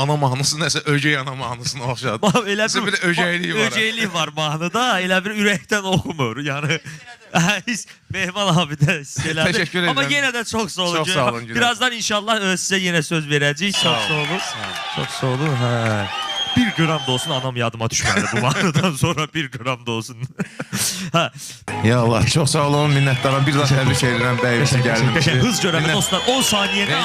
ana mahnısı nəsə ögey ana mahnısına oxşadı. Elə Nəsə bir də ögeyliyi var. Ögeylik var mahnıda. Elə bir ürəkdən oxumur. Yəni Mehman abi də hiss elədi. Təşəkkür edirəm. Amma yenə də çox sağ olun. Çox sağ olun. Birazdan inşallah sizə yenə söz verəcəyik. Çox sağ olun. Çox sağ olun. Hə. 1 gram da olsun anam yadıma düşmədi bu mahnıdan sonra 1 gram da olsun. Hə. Ya Allah, çox sağ olun, minnətdaram. Bir daha təbrik edirəm bəyimizin gəlmişi. Hız görəmi dostlar 10 saniyədə